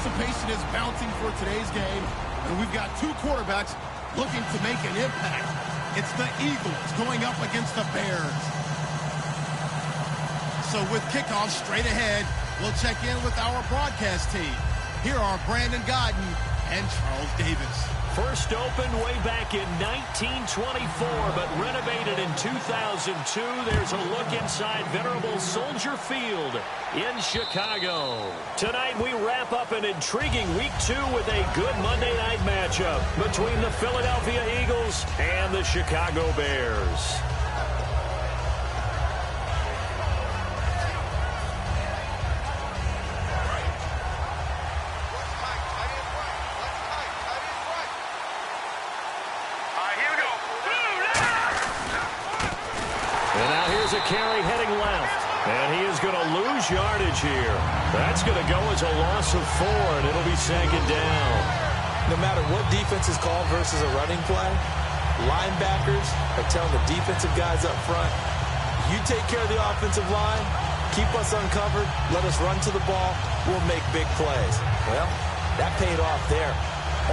Anticipation is mounting for today's game, and we've got two quarterbacks looking to make an impact. It's the Eagles going up against the Bears. So with kickoff straight ahead, we'll check in with our broadcast team. Here are Brandon Godden and Charles Davis. First opened way back in 1924, but renovated in 2002. There's a look inside venerable Soldier Field in Chicago. Tonight we wrap up an intriguing Week 2 with a good Monday night matchup between the Philadelphia Eagles and the Chicago Bears. A carry heading left, and he is going to lose yardage here. That's going to go as a loss of 4, and it'll be second down. No matter what defense is called versus a running play, linebackers are telling the defensive guys up front, you take care of the offensive line, keep us uncovered, let us run to the ball, we'll make big plays. Well, that paid off there.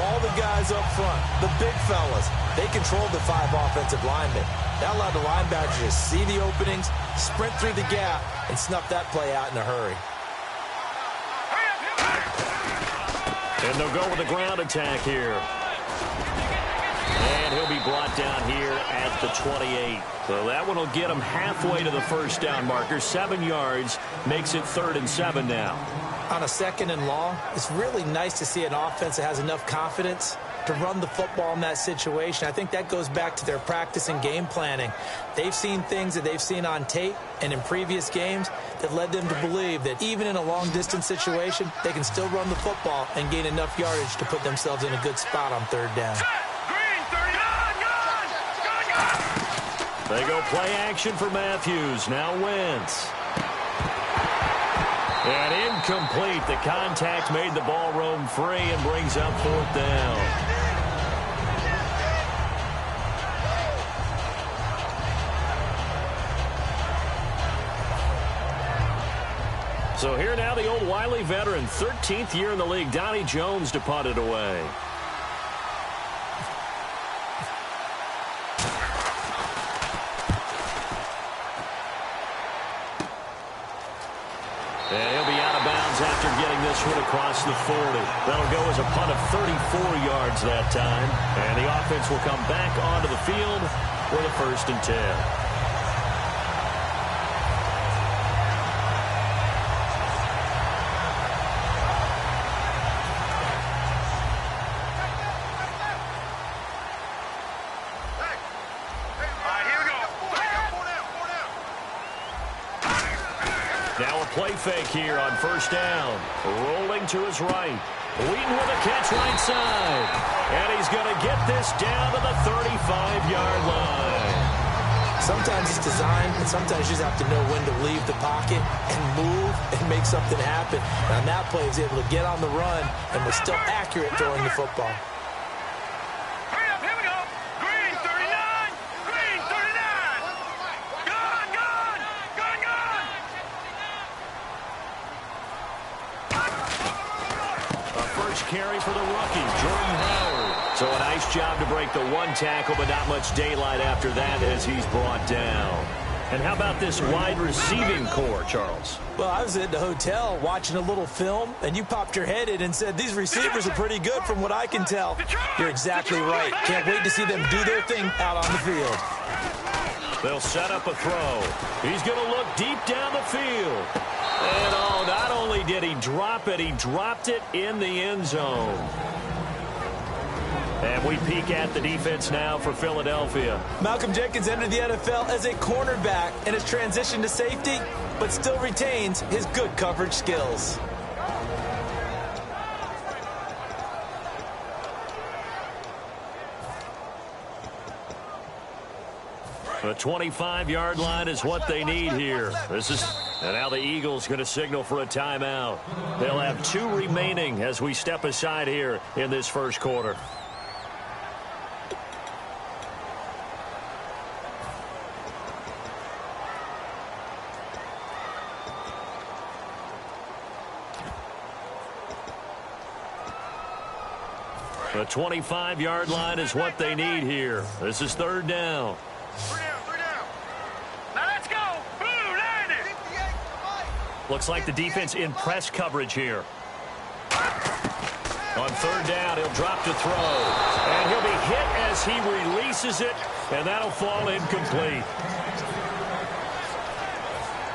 All the guys up front, the big fellas, they controlled the 5 offensive linemen. That allowed the linebackers to see the openings, sprint through the gap, and snuff that play out in a hurry. And they'll go with a ground attack here. And he'll be brought down here at the 28. So that one will get him halfway to the first down marker. 7 yards makes it 3rd and 7 now. On a 2nd and long, it's really nice to see an offense that has enough confidence to run the football in that situation. I think that goes back to their practice and game planning. They've seen things that they've seen on tape and in previous games that led them to believe that even in a long-distance situation, they can still run the football and gain enough yardage to put themselves in a good spot on 3rd down. They go play action for Matthews. Now Wentz. And incomplete. The contact made the ball roam free and brings up 4th down. So here now the old wily veteran, 13th year in the league, Donnie Jones, to punt it away. And he'll be out of bounds after getting this one across the 40. That'll go as a punt of 34 yards that time. And the offense will come back onto the field for the 1st and 10. Play fake here on 1st down. Rolling to his right. Wheaton with a catch right side. And he's going to get this down to the 35-yard line. Sometimes it's designed, and sometimes you just have to know when to leave the pocket and move and make something happen. And on that play, he was able to get on the run and was still accurate throwing the football. Carry for the rookie, Jordan Howard. So a nice job to break the 1 tackle, but not much daylight after that as he's brought down. And how about this wide receiving core, Charles? Well, I was at the hotel watching a little film, and you popped your head in and said, these receivers are pretty good from what I can tell. You're exactly right. Can't wait to see them do their thing out on the field. They'll set up a throw. He's going to look deep down the field. And oh, not only did he drop it, he dropped it in the end zone. And we peek at the defense now for Philadelphia. Malcolm Jenkins entered the NFL as a cornerback and has transitioned to safety, but still retains his good coverage skills. The 25-yard line is what they need here. And now the Eagles going to signal for a timeout. They'll have 2 remaining as we step aside here in this first quarter. The 25-yard line is what they need here. This is third down. Three down. Now let's go. Blue, line it. Looks like the defense in press coverage here. On third down, he'll drop to throw. And he'll be hit as he releases it, and that'll fall incomplete.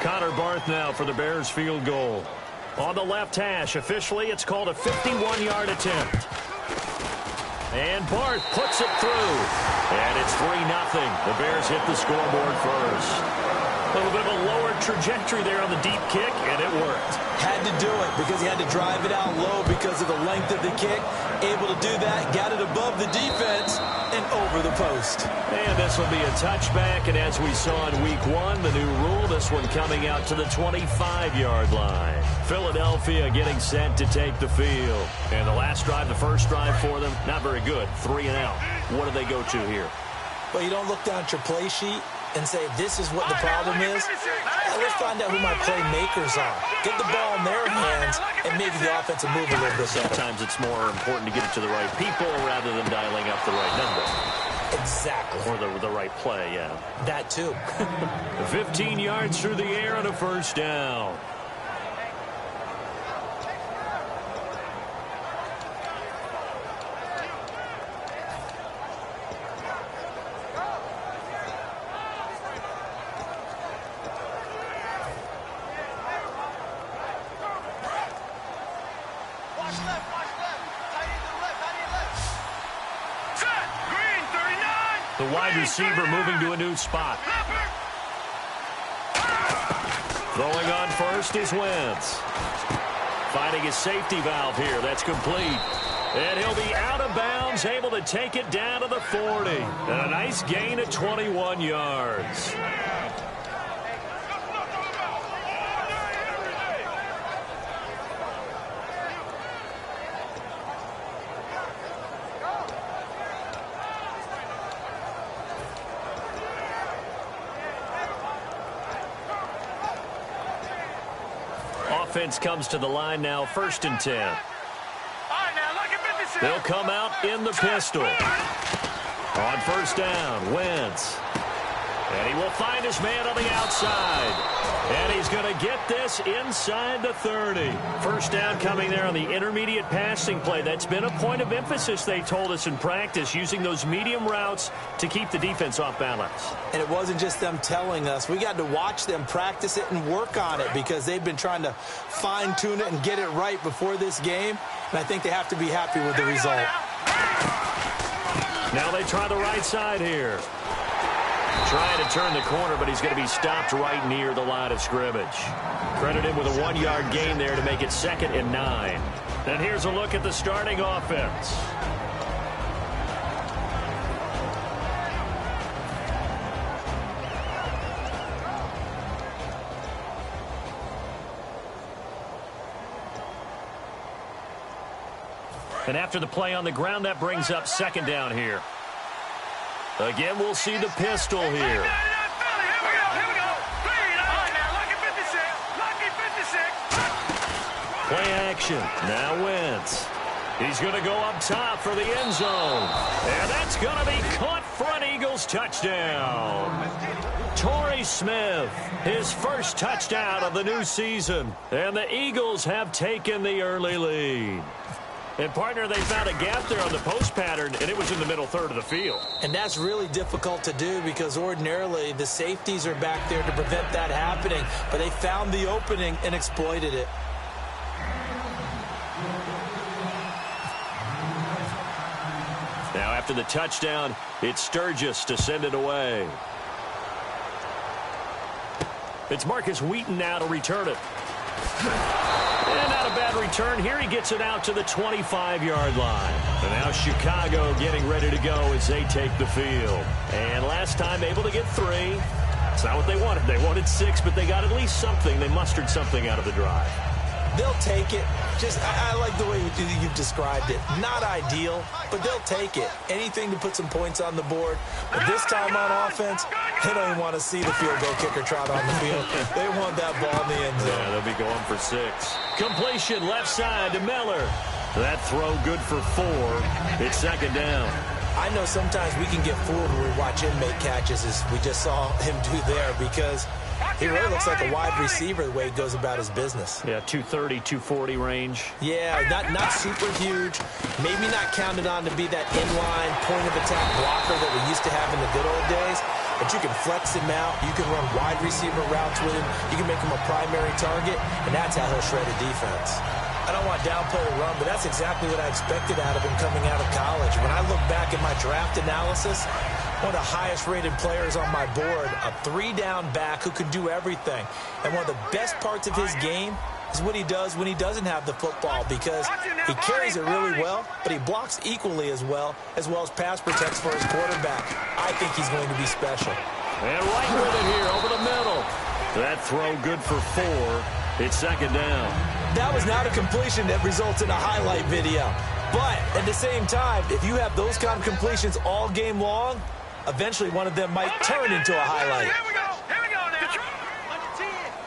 Connor Barth now for the Bears field goal. On the left hash, officially, it's called a 51-yard attempt. And Barth puts it through. And it's 3-0. The Bears hit the scoreboard first. A little bit of a lower trajectory there on the deep kick, and it worked. Had to do it because he had to drive it out low because of the length of the kick. Able to do that, got it above the defense and over the post. And this will be a touchback, and as we saw in week 1, the new rule, this one coming out to the 25-yard line. Philadelphia getting set to take the field. And the last drive, the first drive for them, not very good. 3 and out. What do they go to here? Well, you don't look down at your play sheet and say, this is what the problem is. Let's find out who my playmakers are. Get the ball in their hands and maybe the offensive move a little bit better. Sometimes it's more important to get it to the right people rather than dialing up the right number. Exactly. Or the right play, yeah. That too. 15 yards through the air and a first down. The wide receiver moving to a new spot. Throwing on first is Wentz. Finding his safety valve here. That's complete. And he'll be out of bounds, able to take it down to the 40. And a nice gain of 21 yards. Offense comes to the line now, 1st and 10. They'll come out in the pistol. On first down, Wentz. And he will find his man on the outside. And he's going to get this inside the 30. First down coming there on the intermediate passing play. That's been a point of emphasis, they told us in practice, using those medium routes to keep the defense off balance. And it wasn't just them telling us. We got to watch them practice it and work on it because they've been trying to fine-tune it and get it right before this game. And I think they have to be happy with the result. Now they try the right side here. Trying to turn the corner, but he's going to be stopped right near the line of scrimmage. Credit him with a 1-yard gain there to make it 2nd and 9. And here's a look at the starting offense. And after the play on the ground, that brings up 2nd down here. Again, we'll see the pistol here. Play action. Now Wentz. He's going to go up top for the end zone. And that's going to be caught for an Eagles touchdown. Torrey Smith, his first touchdown of the new season. And the Eagles have taken the early lead. And, partner, they found a gap there on the post pattern, and it was in the middle third of the field. And that's really difficult to do because ordinarily the safeties are back there to prevent that happening. But they found the opening and exploited it. Now, after the touchdown, it's Sturgis to send it away. It's Marcus Wheaton now to return it. And not a bad return here. He gets it out to the 25-yard line. And now Chicago getting ready to go as they take the field. And last time able to get 3. It's not what they wanted. They wanted 6, but they got at least something. They mustered something out of the drive. They'll take it. Just, I like the way you've described it. Not ideal, but they'll take it. Anything to put some points on the board. But this time on offense, they don't even want to see the field goal kicker trot on the field. They want that ball in the end zone. Yeah, they'll be going for 6. Completion left side to Miller. That throw good for 4. It's 2nd down. I know sometimes we can get fooled when we watch him make catches, as we just saw him do there, because he really looks like a wide receiver the way he goes about his business. Yeah, 230, 240 range. Yeah, not super huge. Maybe not counted on to be that inline point-of-attack blocker that we used to have in the good old days. But you can flex him out. You can run wide receiver routes with him. You can make him a primary target, and that's how he'll shred a defense. I don't want to downplay the run, but that's exactly what I expected out of him coming out of college. When I look back at my draft analysis, one of the highest-rated players on my board, a 3-down back who can do everything. And one of the best parts of his game is what he does when he doesn't have the football, because he carries it really well, but he blocks equally as well as pass protects for his quarterback. I think he's going to be special. And right with it here, over the middle. That throw good for 4. It's 2nd down. That was not a completion that results in a highlight video. But at the same time, if you have those kind of completions all game long, eventually one of them might turn into a highlight. Here we go now.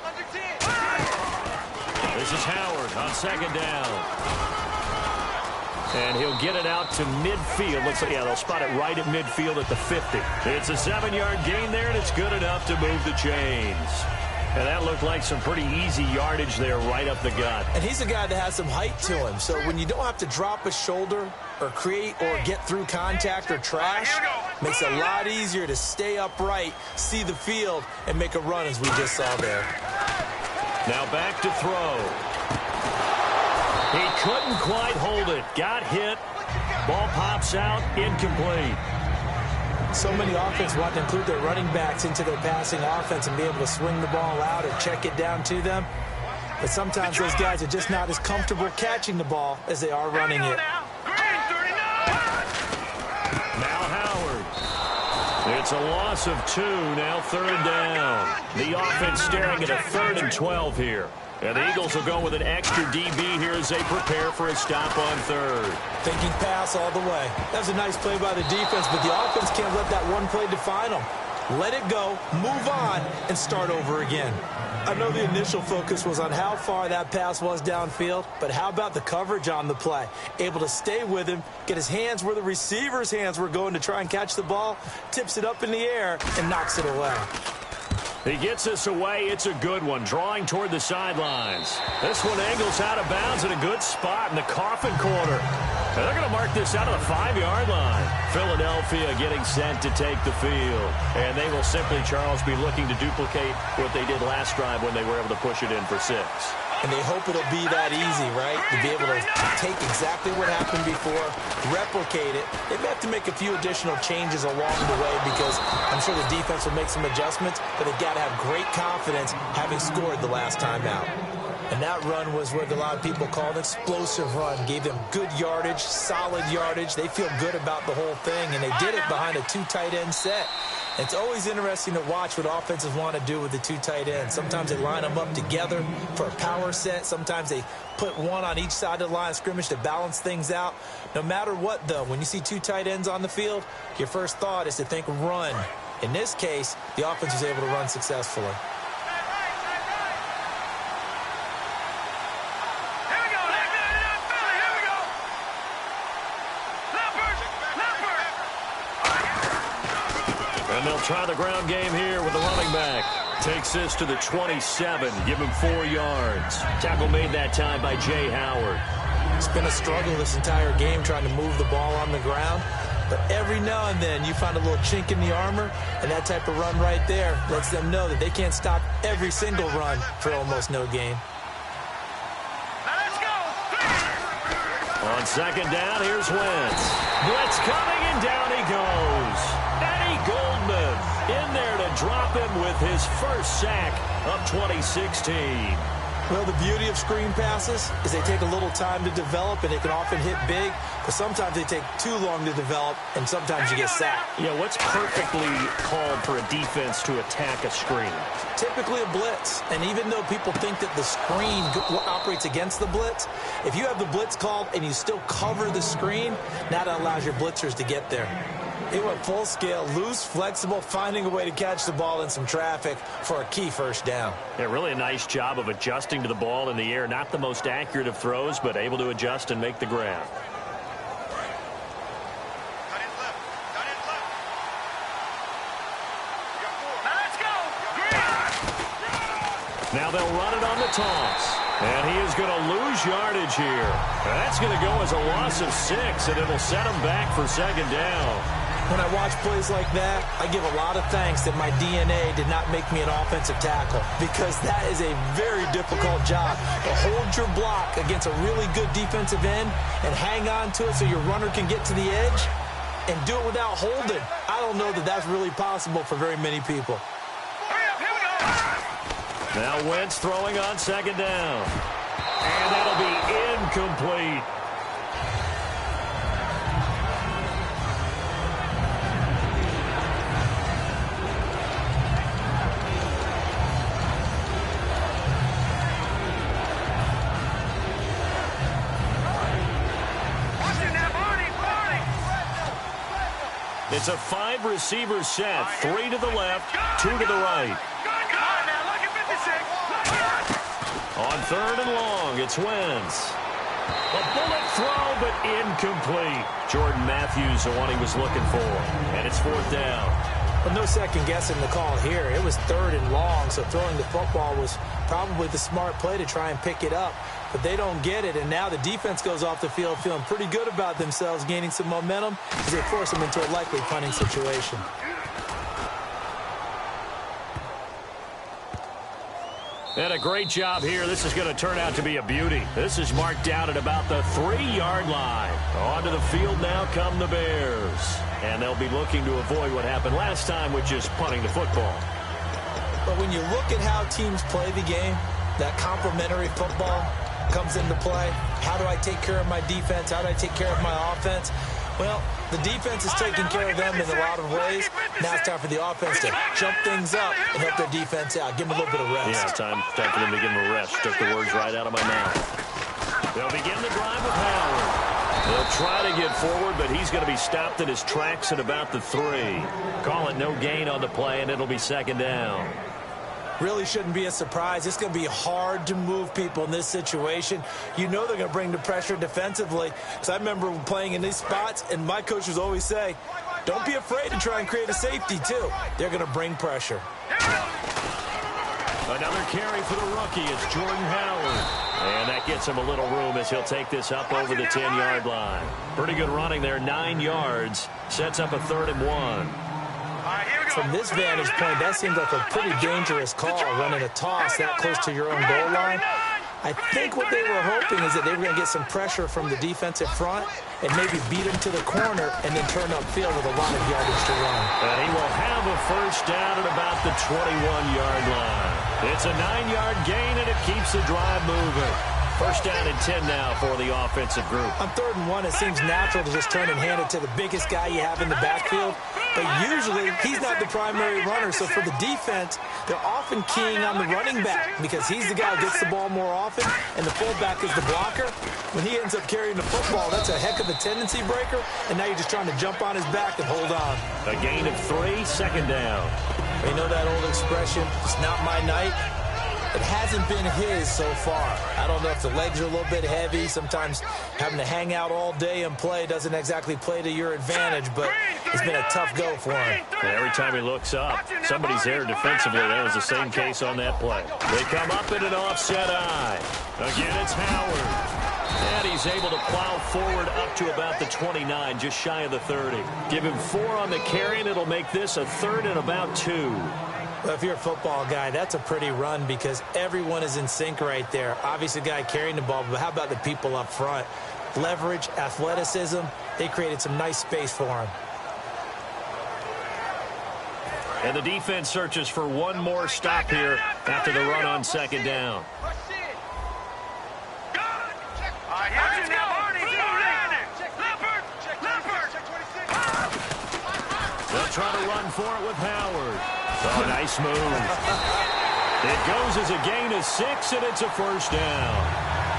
Under 10. This is Howard on 2nd down. And he'll get it out to midfield. Looks like, yeah, they'll spot it right at midfield at the 50. It's a 7-yard gain there, and it's good enough to move the chains. And that looked like some pretty easy yardage there right up the gut. And he's a guy that has some height to him. So when you don't have to drop a shoulder or create or get through contact or trash, makes it a lot easier to stay upright, see the field, and make a run as we just saw there. Now back to throw. He couldn't quite hold it. Got hit. Ball pops out. Incomplete. So many offenses want to include their running backs into their passing offense and be able to swing the ball out or check it down to them. But sometimes those guys are just not as comfortable catching the ball as they are running it. Now Howard. It's a loss of 2, now 3rd down. The offense staring at a 3rd and 12 here. And the Eagles will go with an extra DB here as they prepare for a stop on 3rd. Thinking pass all the way. That was a nice play by the defense, but the offense can't let that one play define them. Let it go, move on, and start over again. I know the initial focus was on how far that pass was downfield, but how about the coverage on the play? Able to stay with him, get his hands where the receiver's hands were going to try and catch the ball, tips it up in the air, and knocks it away. He gets this away. It's a good one, drawing toward the sidelines. This one angles out of bounds in a good spot in the coffin corner. And they're going to mark this out of the 5-yard line. Philadelphia getting set to take the field. And they will simply, Charles, be looking to duplicate what they did last drive when they were able to push it in for 6. And they hope it'll be that easy, right? To be able to take exactly what happened before, replicate it. They may have to make a few additional changes along the way because I'm sure the defense will make some adjustments, but they've got to have great confidence having scored the last time out. And that run was what a lot of people call an explosive run. Gave them good yardage, solid yardage. They feel good about the whole thing, and they did it behind a 2 tight end set. It's always interesting to watch what offenses want to do with the 2 tight ends. Sometimes they line them up together for a power set. Sometimes they put one on each side of the line of scrimmage to balance things out. No matter what, though, when you see 2 tight ends on the field, your first thought is to think run. In this case, the offense was able to run successfully. And they'll try the ground game here with the running back. Takes this to the 27. Give him 4 yards. Tackle made that time by Jay Howard. It's been a struggle this entire game trying to move the ball on the ground. But every now and then you find a little chink in the armor, and that type of run right there lets them know that they can't stop every single run for almost no gain. Let's go. On 2nd down, here's Wentz. Blitz coming, and down he goes. Eddie Goldman in there to drop him with his first sack of 2016. Well, the beauty of screen passes is they take a little time to develop, and they can often hit big, but sometimes they take too long to develop, and sometimes you get sacked. Yeah, what's perfectly called for a defense to attack a screen? Typically a blitz, and even though people think that the screen operates against the blitz, if you have the blitz called and you still cover the screen, that allows your blitzers to get there. It went full scale, loose, flexible, finding a way to catch the ball in some traffic for a key first down. Yeah, really a nice job of adjusting to the ball in the air. Not the most accurate of throws, but able to adjust and make the grab. Now they'll run it on the toss. And he is going to lose yardage here. That's going to go as a loss of 6, and it'll set him back for second down. When I watch plays like that, I give a lot of thanks that my DNA did not make me an offensive tackle, because that is a very difficult job to hold your block against a really good defensive end and hang on to it so your runner can get to the edge and do it without holding. I don't know that that's really possible for very many people. Now Wentz throwing on second down. And that'll be incomplete. It's a 5-receiver set. 3 to the left, 2 to the right. On 3rd and long, it's Wentz. A bullet throw, but incomplete. Jordan Matthews, the one he was looking for. And it's 4th down. Well, no second guessing the call here. It was 3rd and long, so throwing the football was probably the smart play to try and pick it up. But they don't get it, and now the defense goes off the field feeling pretty good about themselves, gaining some momentum as they force them into a likely punting situation. And a great job here. This is going to turn out to be a beauty. This is marked down at about the 3-yard line. Onto the field now come the Bears. And they'll be looking to avoid what happened last time, which is punting the football. But when you look at how teams play the game, that complementary football comes into play. How do I take care of my defense? How do I take care of my offense? Well, the defense is taking care of them in a lot of ways. Now it's time for the offense to jump things up and help their defense out. Give them a little bit of rest. Yeah, it's time for them to give them a rest. Took the words right out of my mouth. They'll begin the drive with Howard. They'll try to get forward, but he's going to be stopped in his tracks at about the 3. Call it no gain on the play, and it'll be second down. Really shouldn't be a surprise. It's going to be hard to move people in this situation. You know they're going to bring the pressure defensively. Because I remember playing in these spots, and my coaches always say, don't be afraid to try and create a safety, too. They're going to bring pressure. Another carry for the rookie. It's Jordan Howard. And that gets him a little room as he'll take this up over the 10-yard line. Pretty good running there, 9 yards. Sets up a 3rd and 1. From this vantage point, that seems like a pretty dangerous call, running a toss that close to your own goal line. I think what they were hoping is that they were going to get some pressure from the defensive front and maybe beat them to the corner and then turn upfield with a lot of yardage to run. And he will have a first down at about the 21-yard line. It's a 9-yard gain, and it keeps the drive moving. First down and 10 now for the offensive group. On 3rd and 1, it seems natural to just turn and hand it to the biggest guy you have in the backfield. But usually, he's not the primary runner. So for the defense, they're often keying on the running back because he's the guy who gets the ball more often, and the fullback is the blocker. When he ends up carrying the football, that's a heck of a tendency breaker, and now you're just trying to jump on his back and hold on. A gain of 3, second down. You know that old expression, it's not my night? It hasn't been his so far. I don't know if the legs are a little bit heavy. Sometimes having to hang out all day and play doesn't exactly play to your advantage, but it's been a tough go for him. And every time he looks up, somebody's there defensively. That was the same case on that play. They come up in an offset eye. Again, it's Howard. And he's able to plow forward up to about the 29, just shy of the 30. Give him 4 on the carry, and it'll make this a 3rd and about 2. Well, if you're a football guy, that's a pretty run because everyone is in sync right there. Obviously, the guy carrying the ball, but how about the people up front? Leverage, athleticism, they created some nice space for him. And the defense searches for one more stop here after the run on second down. to run for it with Howard. Oh, nice move. It goes as a gain of 6, and it's a first down.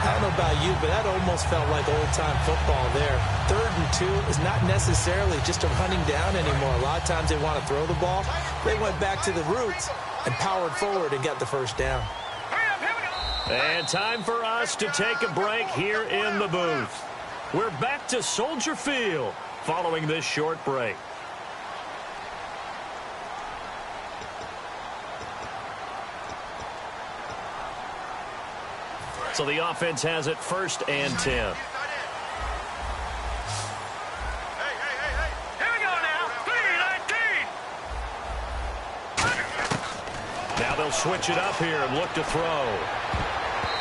I don't know about you, but that almost felt like old-time football there. 3rd and 2 is not necessarily just a running down anymore. A lot of times they want to throw the ball. They went back to the roots and powered forward and got the first down. And time for us to take a break here in the booth. We're back to Soldier Field following this short break. So the offense has it 1st and 10. Here we go now. 3-19. Now they'll switch it up here and look to throw.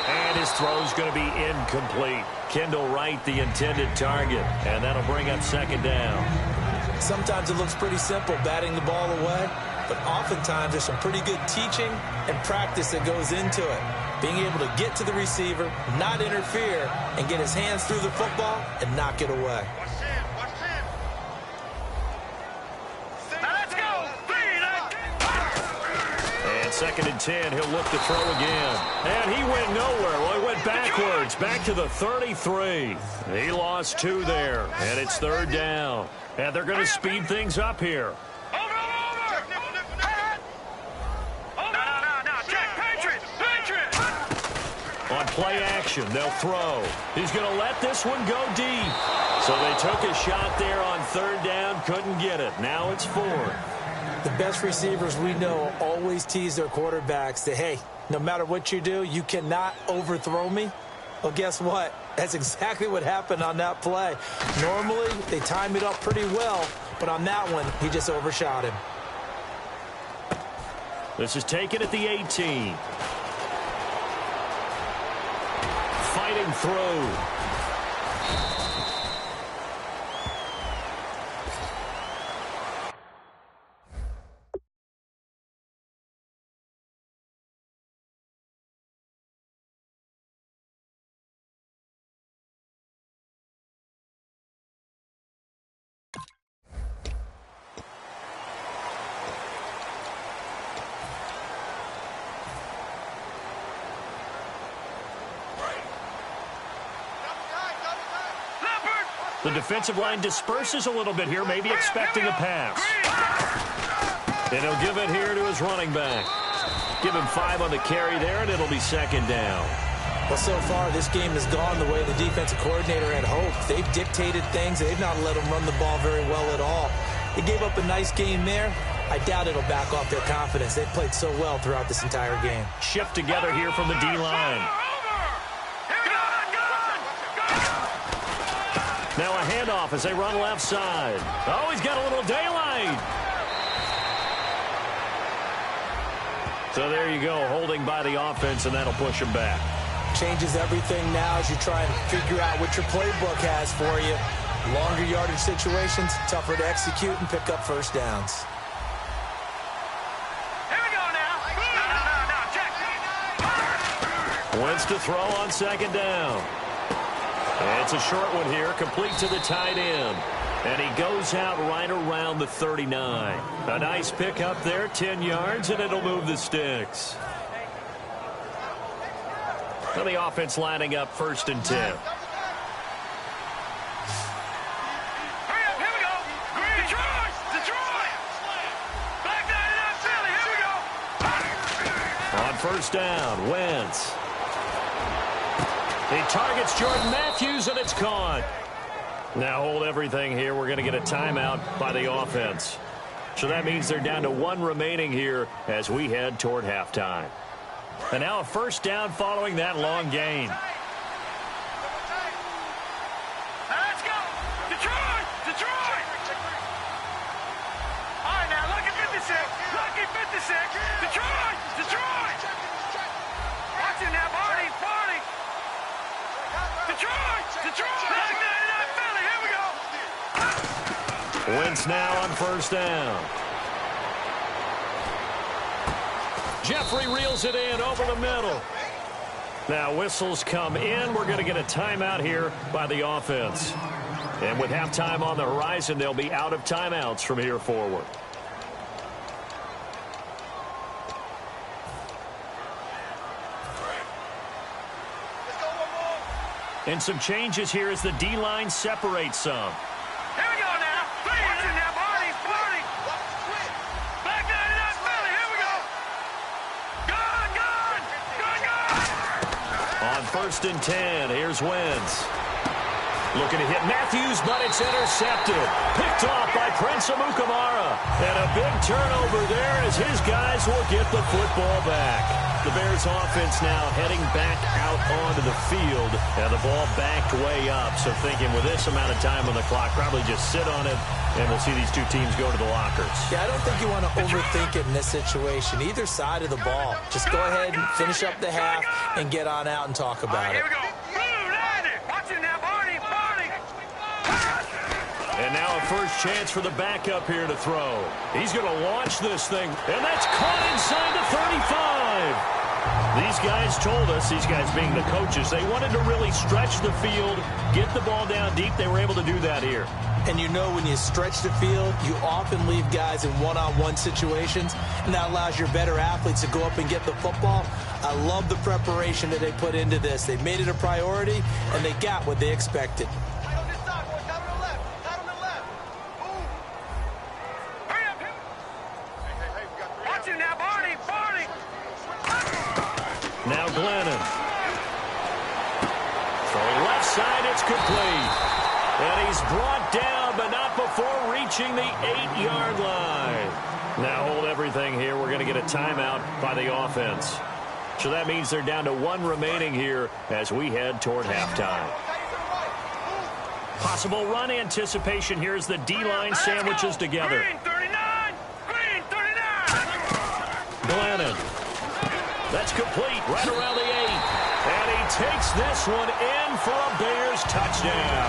And his throw's going to be incomplete. Kendall Wright, the intended target. And that'll bring up 2nd down. Sometimes it looks pretty simple, batting the ball away. But oftentimes there's some pretty good teaching and practice that goes into it. Being able to get to the receiver, not interfere, and get his hands through the football and knock it away. Now let's go. 3-19. And 2nd and 10, he'll look to throw again. And he went nowhere. Well, he went backwards, back to the 33. He lost 2 there, and it's 3rd down. And they're going to speed things up here. On play action, they'll throw. He's going to let this one go deep. So they took a shot there on 3rd down, couldn't get it. Now it's 4th. The best receivers we know always tease their quarterbacks that, hey, no matter what you do, you cannot overthrow me. Well, guess what? That's exactly what happened on that play. Normally, they time it up pretty well, but on that one, he just overshot him. This is taken at the 18. Fighting through. The defensive line disperses a little bit here, maybe expecting a pass. And he'll give it here to his running back. Give him 5 on the carry there, and it'll be 2nd down. Well, so far, this game has gone the way the defensive coordinator had hoped. They've dictated things. They've not let them run the ball very well at all. They gave up a nice game there. I doubt it'll back off their confidence. They've played so well throughout this entire game. Shift together here from the D-line. Now a handoff as they run left side. Oh, he's got a little daylight. So there you go, holding by the offense, and that'll push him back. Changes everything now as you try and figure out what your playbook has for you. Longer yardage situations, tougher to execute and pick up first downs. Here we go now. No, check. Wentz to throw on 2nd down. It's a short one here, complete to the tight end. And he goes out right around the 39. A nice pick up there, 10 yards, and it'll move the sticks. So the offense lining up 1st and 10. Hurry up, here we go. Detroit. Back 99 Philly, here we go. On 1st down, Wentz. He targets Jordan Matthews, and it's caught. Now hold everything here. We're going to get a timeout by the offense. So that means they're down to 1 remaining here as we head toward halftime. And now a 1st down following that long gain. Now let's go. Detroit. All right, now lucky 56. Detroit. Watch it now, Barney. Detroit. Back 99 Philly, here we go. Wentz now on 1st down. Jeffrey reels it in over the middle. Now whistles come in. We're going to get a timeout here by the offense. And with halftime on the horizon, they'll be out of timeouts from here forward. And some changes here as the D-line separates some. Here we go now. Watching now, Barney. Barney. Back 99 Philly. Here we go. Good, good. Good, good. On 1st and 10, here's Wentz. Looking to hit Matthews, but it's intercepted. Picked off by Prince Amukamara. And a big turnover there as his guys will get the football back. The Bears offense now heading back out onto the field. And the ball backed way up. So thinking with this amount of time on the clock, probably just sit on it, and we'll see these two teams go to the lockers. Yeah, I don't think you want to overthink it in this situation. Either side of the ball. Just go ahead and finish up the half and get on out and talk about it. Here we go. Watching now, Barney. And now a first chance for the backup here to throw. He's going to launch this thing, and that's caught inside the 35. These guys told us, these guys being the coaches, they wanted to really stretch the field, get the ball down deep. They were able to do that here. And you know when you stretch the field, you often leave guys in one-on-one situations, and that allows your better athletes to go up and get the football. I love the preparation that they put into this. They made it a priority, and they got what they expected. Now Glennon. From left side, it's complete. And he's brought down, but not before reaching the 8-yard line. Now hold everything here. We're going to get a timeout by the offense. So that means they're down to 1 remaining here as we head toward halftime. Possible run anticipation here as the D-line sandwiches together. Green 39! Green 39! Glennon. That's complete right around the 8. And he takes this one in for a Bears touchdown.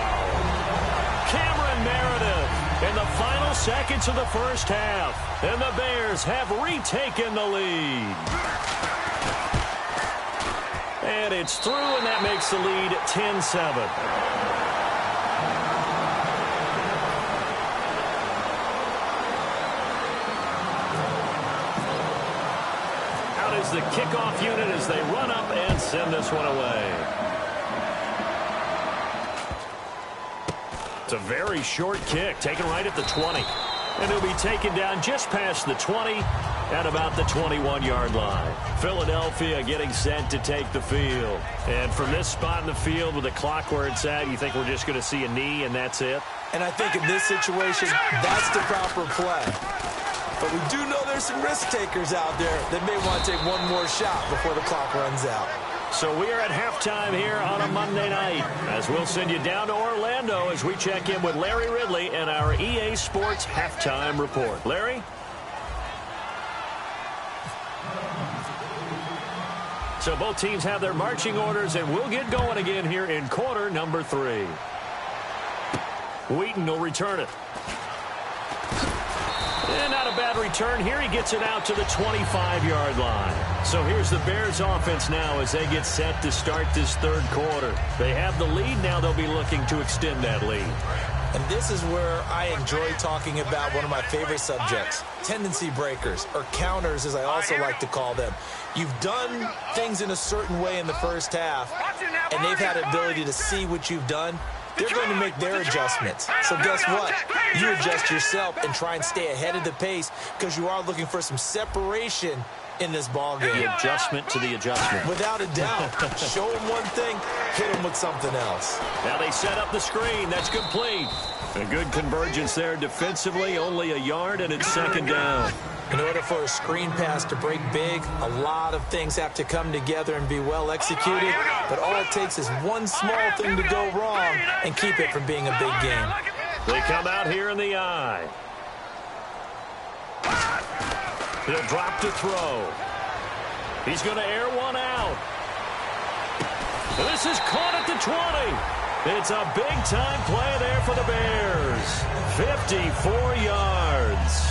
Cameron Meredith in the final seconds of the first half. And the Bears have retaken the lead. And it's through, and that makes the lead 10-7. Is the kickoff unit as they run up and send this one away. It's a very short kick, taken right at the 20. And it'll be taken down just past the 20 at about the 21-yard line. Philadelphia getting set to take the field. And from this spot in the field with the clock where it's at, you think we're just going to see a knee and that's it? And I think in this situation, that's the proper play. But we do know there's some risk takers out there that may want to take one more shot before the clock runs out. So we are at halftime here on a Monday night as we'll send you down to Orlando as we check in with Larry Ridley and our EA Sports halftime report. Larry? So both teams have their marching orders, and we'll get going again here in quarter number 3. Wheaton will return it. And not a bad return here. He gets it out to the 25-yard line. So here's the Bears offense now as they get set to start this third quarter. They have the lead. Now they'll be looking to extend that lead. And this is where I enjoy talking about one of my favorite subjects, tendency breakers, or counters as I also like to call them. You've done things in a certain way in the first half, and they've had the ability to see what you've done. They're going to make their adjustments. So guess what? You adjust yourself and try and stay ahead of the pace because you are looking for some separation in this ball game. The adjustment to the adjustment. Without a doubt. Show them one thing, hit them with something else. Now they set up the screen. That's complete. A good convergence there defensively. Only a yard, and it's second down. In order for a screen pass to break big, a lot of things have to come together and be well executed. But all it takes is one small thing to go wrong and keep it from being a big game. They come out here in the eye. He'll drop to throw. He's going to air one out. This is caught at the 20. It's a big-time play there for the Bears. 54 yards.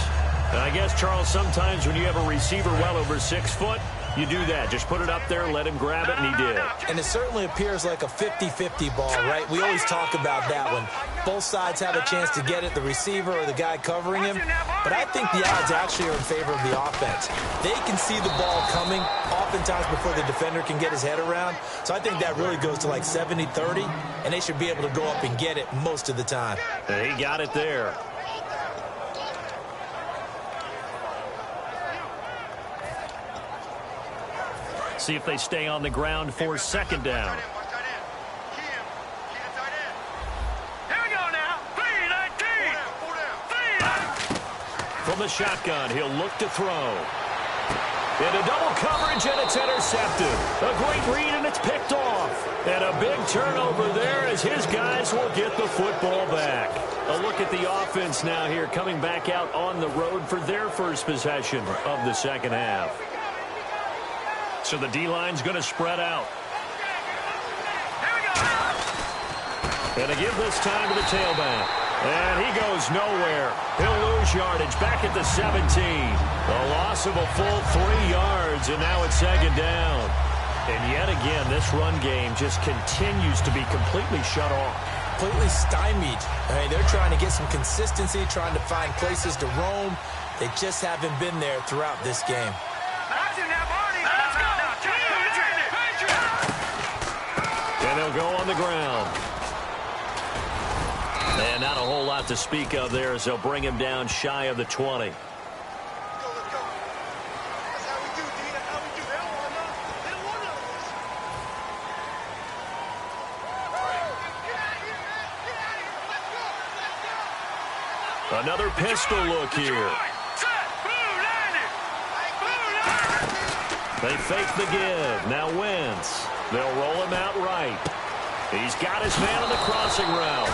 And I guess, Charles, sometimes when you have a receiver well over 6 foot, You do that. Just put it up there, let him grab it, and he did. And it certainly appears like a 50-50 ball, right? We always talk about that when both sides have a chance to get it, the receiver or the guy covering him. But I think the odds actually are in favor of the offense. They can see the ball coming oftentimes before the defender can get his head around. So I think that really goes to like 70-30, and they should be able to go up and get it most of the time. And he got it there. See if they stay on the ground for second down. Here we go now. 3-19. From the shotgun, he'll look to throw. Into double coverage, and it's intercepted. A great read, and it's picked off. And a big turnover there as his guys will get the football back. A look at the offense now here, coming back out on the road for their first possession of the second half. So the D-line's going to spread out. And to give this time to the tailback. And he goes nowhere. He'll lose yardage back at the 17. A loss of a full 3 yards, and now it's second down. And yet again, this run game just continues to be completely shut off. Completely stymied. I mean, they're trying to get some consistency, trying to find places to roam. They just haven't been there throughout this game. And they'll go on the ground. And not a whole lot to speak of there as they'll bring him down shy of the 20. Another pistol look here. They fake the give. Now Wentz. They'll roll him out right. He's got his man on the crossing route.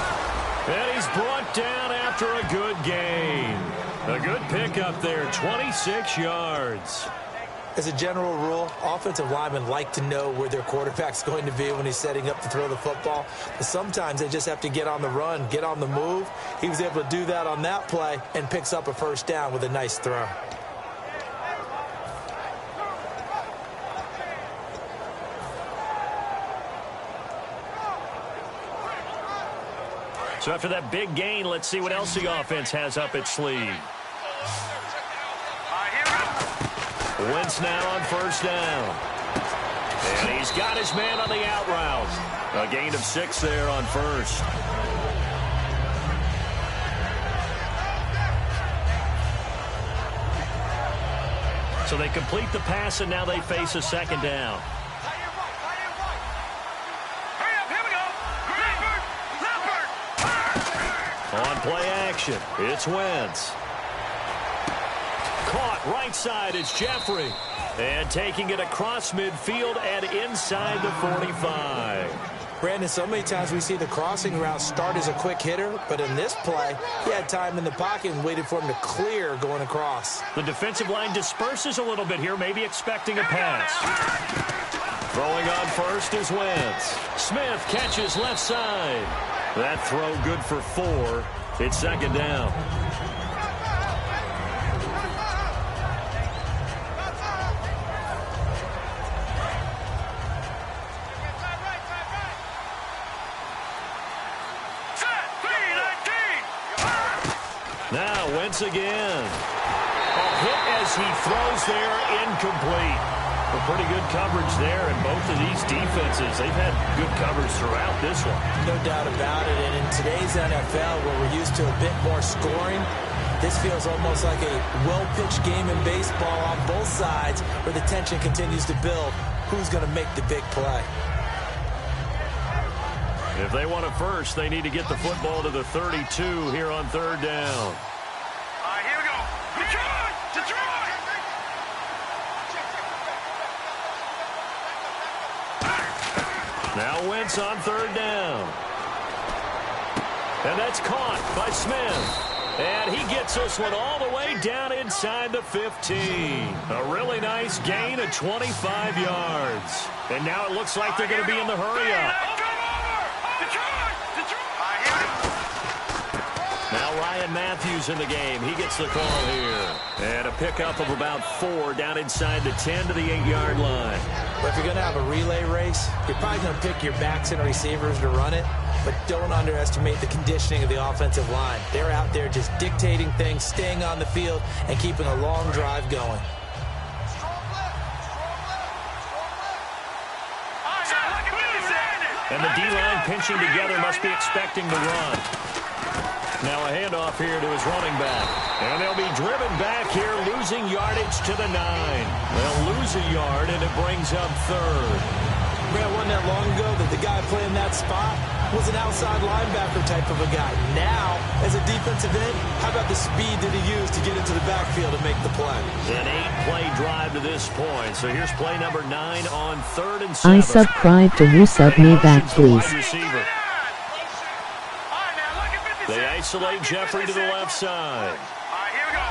And he's brought down after a good gain. A good pickup there, 26 yards. As a general rule, offensive linemen like to know where their quarterback's going to be when he's setting up to throw the football. But sometimes they just have to get on the run, get on the move. He was able to do that on that play and picks up a first down with a nice throw. So after that big gain, let's see what else the offense has up its sleeve. Wentz now on first down. And he's got his man on the out route. A gain of 6 there on first. So they complete the pass, and now they face a second down. On play action, it's Wentz. Caught right side, it's Jeffrey. And taking it across midfield and inside the 45. Brandon, so many times we see the crossing route start as a quick hitter, but in this play, he had time in the pocket and waited for him to clear going across. The defensive line disperses a little bit here, maybe expecting a pass. Throwing on first is Wentz. Smith catches left side. That throw good for 4. It's second down. Now Wentz again. A hit as he throws there, incomplete. A pretty good coverage there, and both of these defenses, they've had good coverage throughout this one. No doubt about it, and in today's NFL, where we're used to a bit more scoring, this feels almost like a well-pitched game in baseball on both sides, where the tension continues to build. Who's going to make the big play? If they want a first, they need to get the football to the 32 here on third down. Here we go. Detroit! Detroit! Now Wentz on third down. And that's caught by Smith. And he gets this one all the way down inside the 15. A really nice gain of 25 yards. And now it looks like they're going to be in the hurry-up. Now right Ryan Matthews in the game. He gets the call here. And a pickup of about 4 down inside the 10 to the 8-yard line. But if you're going to have a relay race, you're probably going to pick your backs and receivers to run it. But don't underestimate the conditioning of the offensive line. They're out there just dictating things, staying on the field, and keeping a long drive going. And the D-line pinching together must be expecting the run. Now a handoff here to his running back. And they'll be driven back here, losing yardage to the 9. They'll lose a yard, and it brings up 3rd. Man, wasn't that long ago that the guy playing that spot was an outside linebacker type of a guy. Now, as a defensive end, how about the speed that he used to get into the backfield and make the play? An 8-play drive to this point. So here's play number 9 on 3rd and 7. I subscribe to you, sub me back, please. They isolate Jeffrey to the left side. All right, here we go.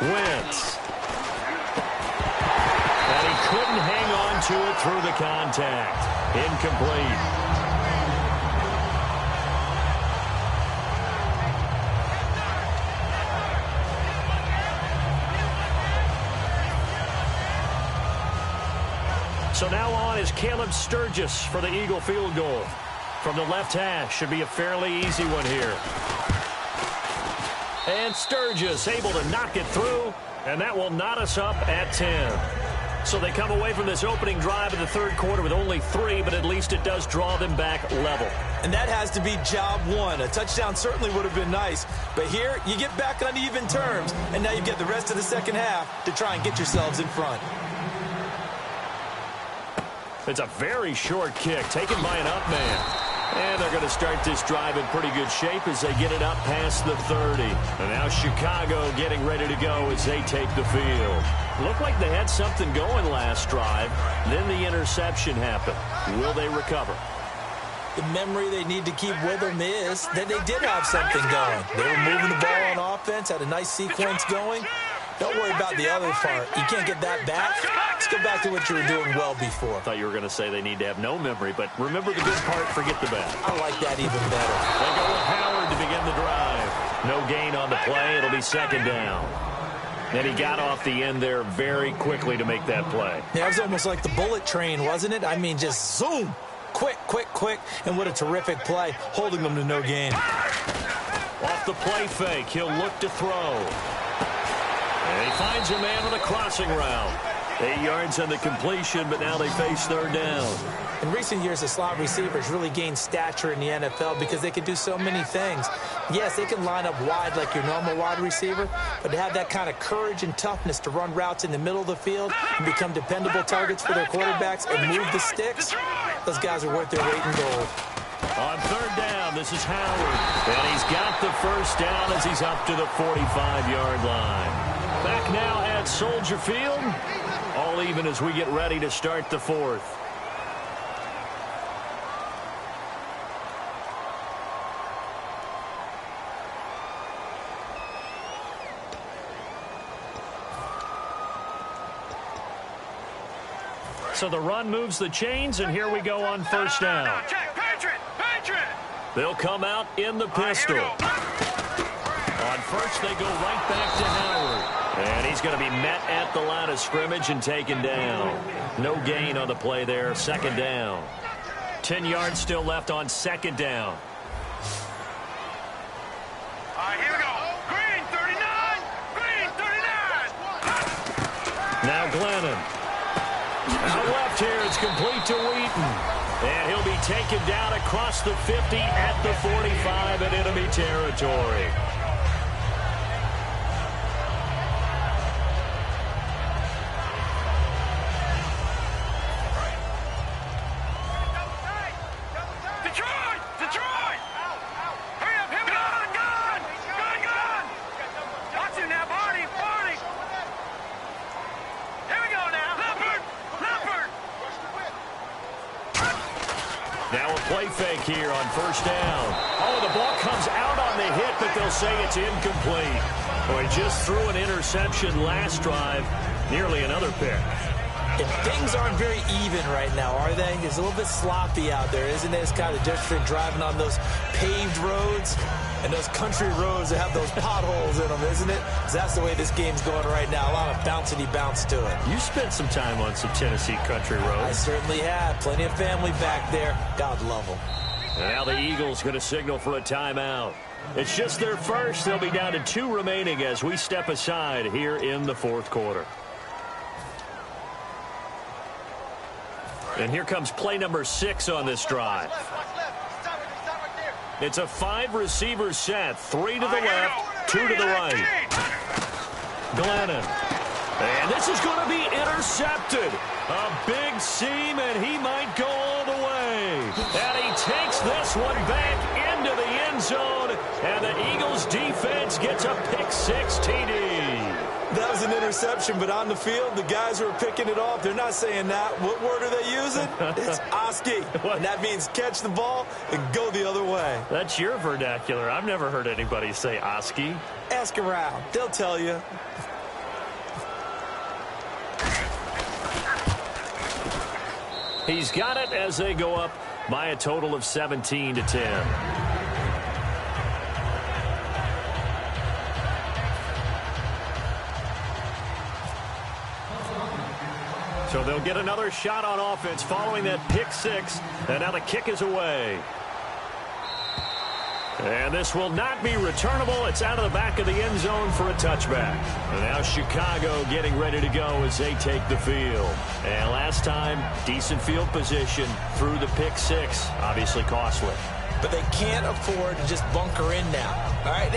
Gun! Wentz. And he couldn't hang on to it through the contact. Incomplete. So now on is Caleb Sturgis for the Eagle field goal. From the left hash, should be a fairly easy one here. And Sturgis able to knock it through, and that will knot us up at 10. So they come away from this opening drive in the 3rd quarter with only 3, but at least it does draw them back level. And that has to be job 1. A touchdown certainly would have been nice, but here you get back on even terms, and now you get the rest of the second half to try and get yourselves in front. It's a very short kick taken by an up man. And they're going to start this drive in pretty good shape as they get it up past the 30. And now Chicago getting ready to go as they take the field. Looked like they had something going last drive. Then the interception happened. Will they recover? The memory they need to keep with them is that they did have something going. They were moving the ball on offense, had a nice sequence going. Don't worry about the other part. You can't get that back. Let's go back to what you were doing well before. I thought you were going to say they need to have no memory, but remember the good part, forget the bad. I like that even better. They go with Howard to begin the drive. No gain on the play. It'll be 2nd down. And he got off the end there very quickly to make that play. Yeah, it was almost like the bullet train, wasn't it? I mean, just zoom. Quick, quick, quick. And what a terrific play, holding them to no gain. Off the play fake, he'll look to throw. And he finds a man on the crossing route. 8 yards on the completion, but now they face 3rd down. In recent years, the slot receivers really gained stature in the NFL because they can do so many things. Yes, they can line up wide like your normal wide receiver, but to have that kind of courage and toughness to run routes in the middle of the field and become dependable targets for their quarterbacks and move the sticks, those guys are worth their weight in gold. On 3rd down, this is Howard. And he's got the 1st down as he's up to the 45-yard line. Back now at Soldier Field. All even as we get ready to start the 4th. So the run moves the chains, and here we go on 1st down. They'll come out in the pistol. On 1st, they go right back to Howard. And he's going to be met at the line of scrimmage and taken down. No gain on the play there. 2nd down. 10 yards still left on 2nd down. All right, here we go. Green 39. Green 39. Now Glennon. Out left here, it's complete to Wheaton. And he'll be taken down across the 50 at the 45 in enemy territory. Play fake here on 1st down. Oh, the ball comes out on the hit, but they'll say it's incomplete. Well, he just threw an interception last drive. Nearly another pick. And things aren't very even right now, are they? It's a little bit sloppy out there, isn't it? It's kind of different driving on those paved roads and those country roads that have those potholes in them, isn't it? 'Cause that's the way this game's going right now. A lot of bouncy bounce to it. You spent some time on some Tennessee country roads. I certainly have. Plenty of family back there. God love them. And now the Eagles going to signal for a timeout. It's just their first. They'll be down to 2 remaining as we step aside here in the 4th quarter. And here comes play number 6 on this drive. It's a 5-receiver set. 3 to the left, 2 to the right. Glennon. And this is going to be intercepted. A big seam, and he might go all the way. And he takes this one back into the end zone. And the Eagles defense gets a pick-6 TD. That was an interception, but on the field, the guys who are picking it off, they're not saying that. What word are they using? It's Oski. And that means catch the ball and go the other way. That's your vernacular. I've never heard anybody say Oski. Ask around. They'll tell you. He's got it as they go up by a total of 17-10. So they'll get another shot on offense following that pick-6, and now the kick is away. And this will not be returnable. It's out of the back of the end zone for a touchback. And now Chicago getting ready to go as they take the field. And last time, decent field position through the pick-6, obviously costly. But they can't afford to just bunker in now. All right,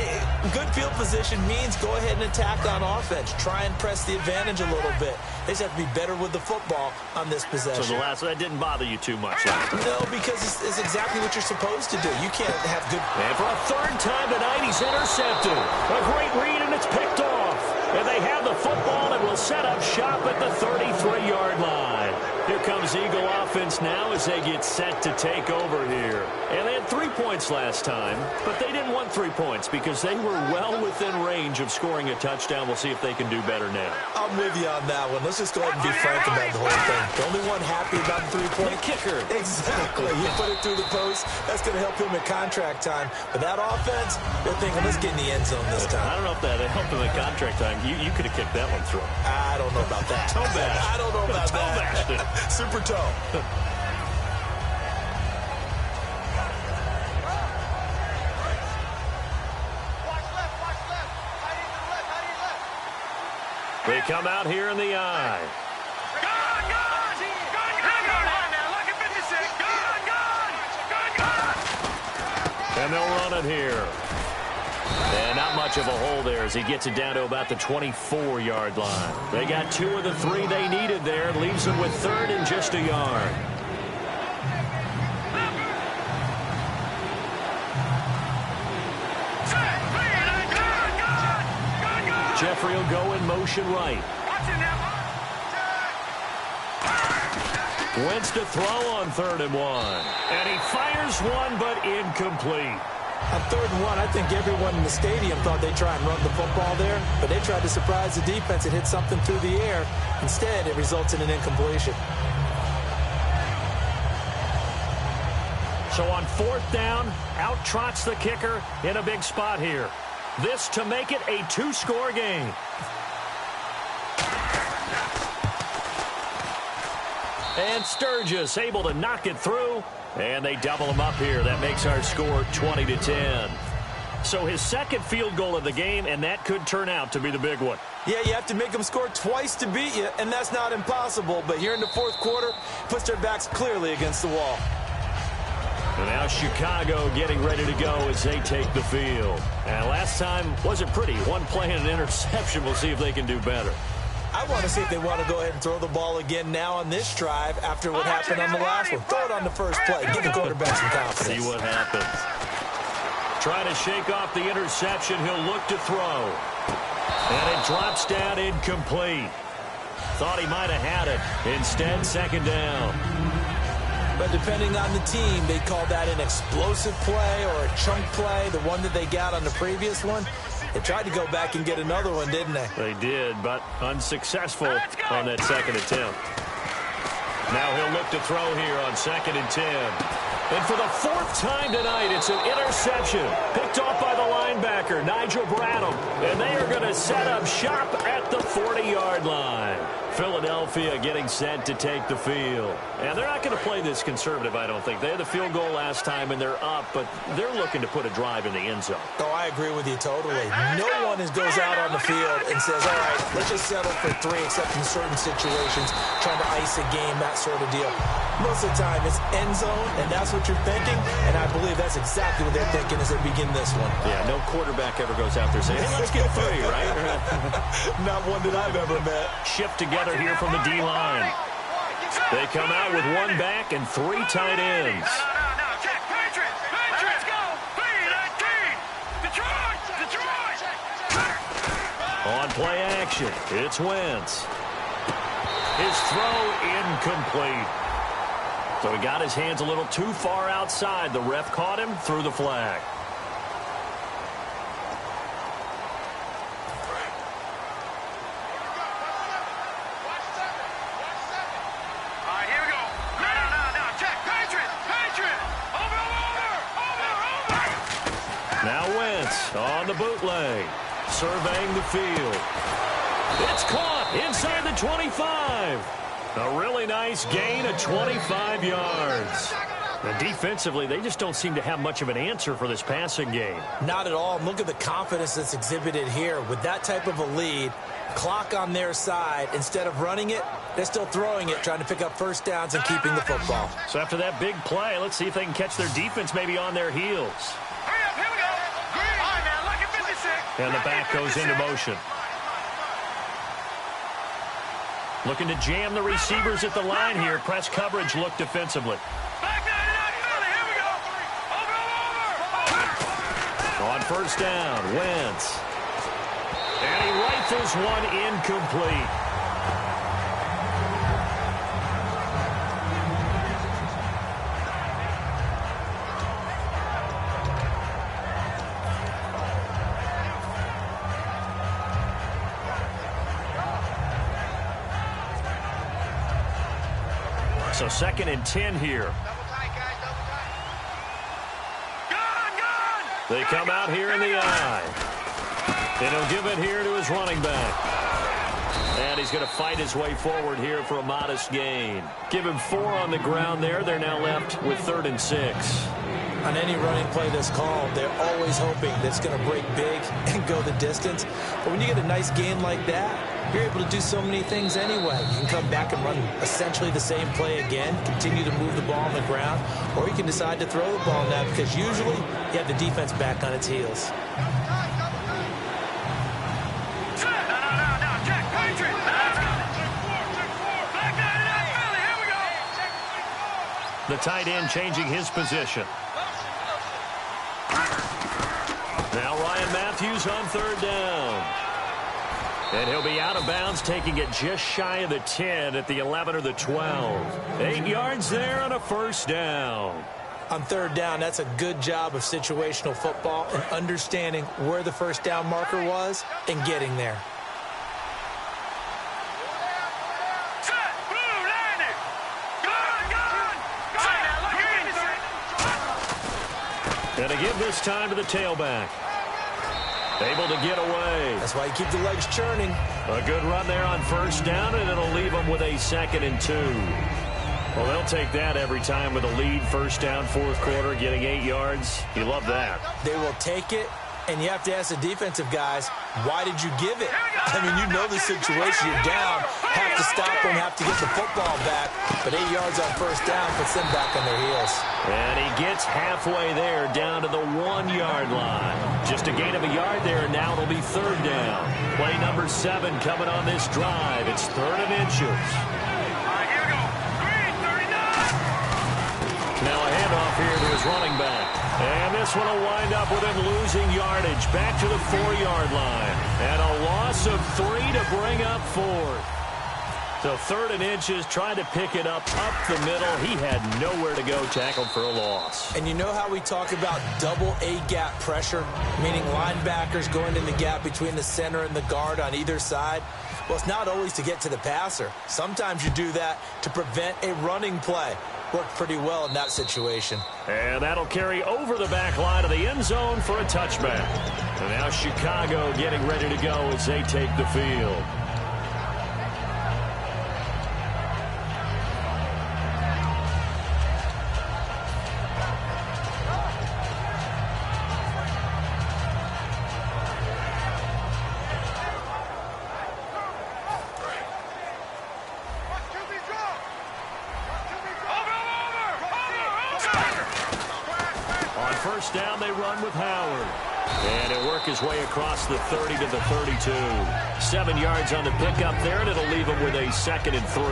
good field position means go ahead and attack on offense. Try and press the advantage a little bit. They just have to be better with the football on this possession. So that didn't bother you too much. No, because it's exactly what you're supposed to do. You can't have good... And for a 3rd time tonight, he's intercepted. A great read, and it's picked off. And they have the football and will set up shop at the 33-yard line. Here comes Eagle offense now as they get set to take over here. And they had 3 points last time, but they didn't want 3 points because they were well within range of scoring a touchdown. We'll see if they can do better now. I'm with you on that one. Let's just go ahead and be frank about the whole thing. The only one happy about the 3-point kicker. Exactly. He put it through the post. That's going to help him at contract time. But that offense, they're thinking, let's get in the end zone this time. I don't know if that helped him at contract time. You could have kicked that one through. I don't know about that. Toe bash. I don't know about toe that. Bashed it. Super toe. They come out here in the eye. And they'll run it here. And not much of a hole there as he gets it down to about the 24-yard line. They got 2 of the 3 they needed there. Leaves them with 3rd and just a yard. Jeffrey will go in motion right. Wentz to throw on 3rd and 1. And he fires one, but incomplete. On 3rd and 1, I think everyone in the stadium thought they'd try and run the football there, but they tried to surprise the defense and hit something through the air. Instead, it results in an incompletion. So on 4th down, out trots the kicker in a big spot here. This to make it a 2-score game. And Sturgis able to knock it through. And they double him up here. That makes our score 20-10. So his 2nd field goal of the game, and that could turn out to be the big one. Yeah, you have to make them score twice to beat you, and that's not impossible. But here in the 4th quarter, puts their backs clearly against the wall. And now Chicago getting ready to go as they take the field. And last time wasn't pretty. 1 play and an interception. We'll see if they can do better. I want to see if they want to go ahead and throw the ball again now on this drive after what happened on the last one. Throw it on the first play. Give the quarterback some confidence. See what happens. Trying to shake off the interception. He'll look to throw. And it drops down incomplete. Thought he might have had it. Instead, 2nd down. But depending on the team, they call that an explosive play or a chunk play, the one that they got on the previous one. They tried to go back and get another one, didn't they? They did, but unsuccessful on that 2nd attempt. Now he'll look to throw here on 2nd and 10. And for the 4th time tonight, it's an interception. Picked off by the linebacker, Nigel Bradham. And they are going to set up shop at the 40-yard line. Philadelphia getting set to take the field. And they're not going to play this conservative, I don't think. They had the field goal last time, and they're up, but they're looking to put a drive in the end zone. Oh, I agree with you totally. No one goes out on the field and says, all right, let's just settle for 3, except in certain situations, trying to ice a game, that sort of deal. Most of the time, it's end zone, and that's what you're thinking, and I believe that's exactly what they're thinking as they begin this one. Yeah, no quarterback ever goes out there saying, hey, let's get 3, right? Not one that I've ever met. Shift together here from the D-line. They come out with 1 back and 3 tight ends. No. Check. Patriots. Let's go. P-19. Detroit. On play action, it's Wentz. His throw incomplete. So he got his hands a little too far outside. The ref caught him, threw the flag. Now Wentz on the bootleg, surveying the field. It's caught inside the 25. A really nice gain of 25 yards. And defensively, they just don't seem to have much of an answer for this passing game. Not at all. And look at the confidence that's exhibited here. With that type of a lead, clock on their side, instead of running it, they're still throwing it, trying to pick up first downs and keeping the football. So after that big play, let's see if they can catch their defense maybe on their heels. And the back goes into motion. Looking to jam the receivers at the line here. Press coverage look defensively. On first down, Wentz. And he rifles one incomplete. So 2nd and 10 here. They come out here in the eye. And he'll give it here to his running back. And he's going to fight his way forward here for a modest gain. Give him 4 on the ground there. They're now left with 3rd and 6. On any running play that's called, they're always hoping that it's going to break big and go the distance. But when you get a nice gain like that, you're able to do so many things anyway. You can come back and run essentially the same play again, continue to move the ball on the ground, or you can decide to throw the ball now because usually you have the defense back on its heels. The tight end changing his position. Now Ryan Matthews on 3rd down. And he'll be out of bounds, taking it just shy of the 10 at the 11 or the 12. 8 yards there on a first down. On 3rd down, that's a good job of situational football and understanding where the first down marker was and getting there. And to give this time to the tailback. Able to get away. That's why you keep the legs churning. A good run there on first down, and it'll leave them with a 2nd and 2. Well, they'll take that every time with a lead. First down, 4th quarter, getting 8 yards. You love that. They will take it, and you have to ask the defensive guys, why did you give it? I mean, you know the situation. You're down. Have to stop them, have to get the football back. But 8 yards on first down puts them back on their heels. And he gets halfway there, down to the 1-yard line. Just a gain of a yard there, and now it'll be 3rd down. Play number 7 coming on this drive. It's 3rd and inches. Now a handoff here to his running back. And this one will wind up with him losing yardage. Back to the 4-yard line. And a loss of 3 to bring up 4th. So 3rd and inches, trying to pick it up the middle. He had nowhere to go, tackled for a loss. And you know how we talk about double A-gap pressure, meaning linebackers going in the gap between the center and the guard on either side? Well, it's not always to get to the passer. Sometimes you do that to prevent a running play. Worked pretty well in that situation. And that'll carry over the back line of the end zone for a touchback. And now Chicago getting ready to go as they take the field. First down, they run with Howard. And it'll work his way across the 30 to the 32. 7 yards on the pickup there, and it'll leave him with a 2nd and 3.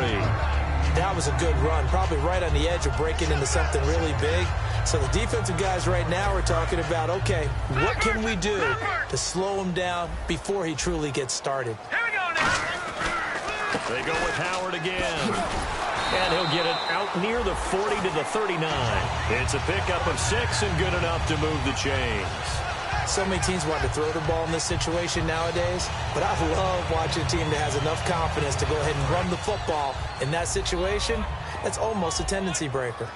That was a good run, probably right on the edge of breaking into something really big. So the defensive guys right now are talking about, okay, what can we do to slow him down before he truly gets started? Here we go now. They go with Howard again. And he'll get it out near the 40 to the 39. It's a pickup of 6 and good enough to move the chains. So many teams want to throw the ball in this situation nowadays, but I love watching a team that has enough confidence to go ahead and run the football in that situation. That's almost a tendency breaker.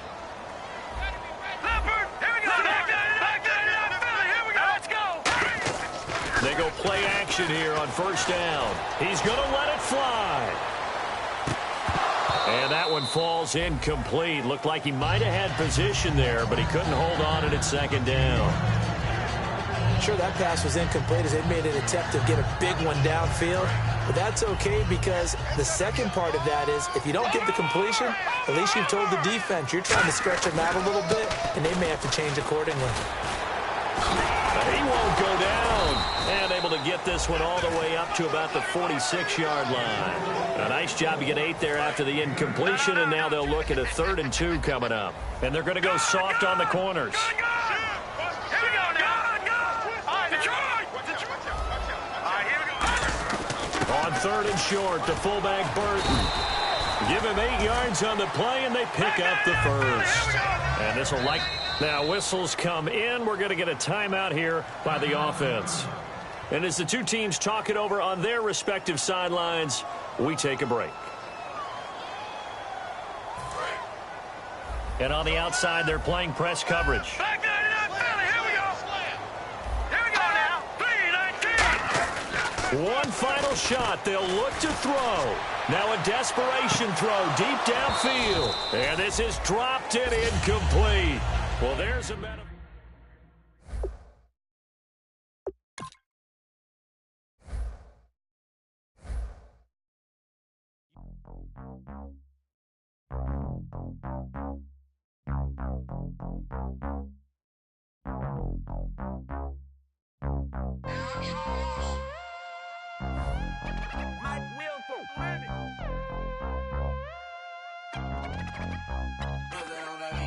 They go play action here on first down. He's going to let it fly. And that one falls incomplete. Looked like he might have had position there, but he couldn't hold on at its 2nd down. Sure, that pass was incomplete as they made an attempt to get a big one downfield. But that's okay because the second part of that is if you don't get the completion, at least you've told the defense you're trying to stretch them out a little bit, and they may have to change accordingly. He won't go down. And able to get this one all the way up to about the 46-yard line. A nice job to get 8 there after the incompletion, and now they'll look at a 3rd and 2 coming up. And they're going to go soft on the corners. On 3rd and short, the fullback Burton. Give him 8 yards on the play, and they pick up the 1st. And this will now whistles come in. We're going to get a timeout here by the offense. And as the two teams talk it over on their respective sidelines, we take a break. And on the outside, they're playing press coverage. Back there in that belly. Here we go. Here we go now. 3-19. One final shot. They'll look to throw. Now a desperation throw deep downfield. And this is dropped and incomplete. Well, there's a better.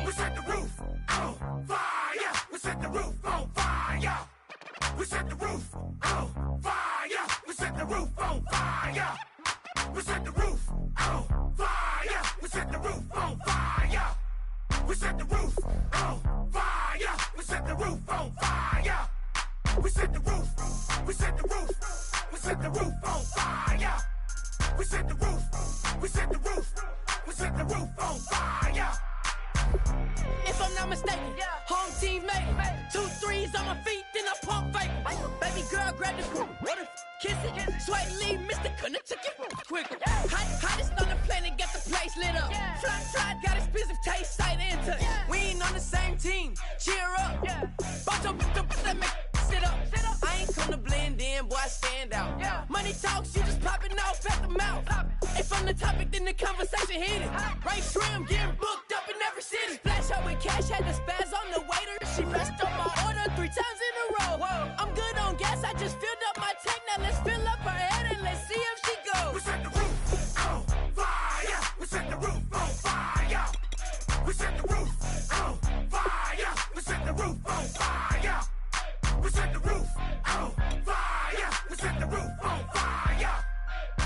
We set the roof on fire. We set the roof on fire. We set the roof on fire. We set the roof on fire. We set the roof on fire. We set the roof on fire. We set the roof on fire. We set the roof on fire. We set the roof. We set the roof. We set the roof on fire. We set the roof. We set the roof. We set the roof on fire. If I'm not mistaken, home team made it. 2 threes on my feet, then I pump fake. Baby girl, grab the crew. What if kiss it? Sweat leave, Mr. Couldn't took it quicker. Hottest on the planet, got the place lit up. Fly, fly, got expensive taste, sight into. We ain't on the same team. Cheer up. Bunch of that make sit up. I ain't come to blend in, boy, I stand out. Money talks, you just popping off at the mouth. If I'm the topic, then the conversation heated. Right trim, getting booked up in every city. Splash out with cash, had the spaz on the waiter. She messed up my order 3 times in a row. I'm good on gas, I just filled up my tank. Now let's fill up her head and let's see if she goes. We set the roof on fire. We set the roof on fire. We set the roof on fire. We set the roof on fire. We set the roof on fire. We set the roof on fire.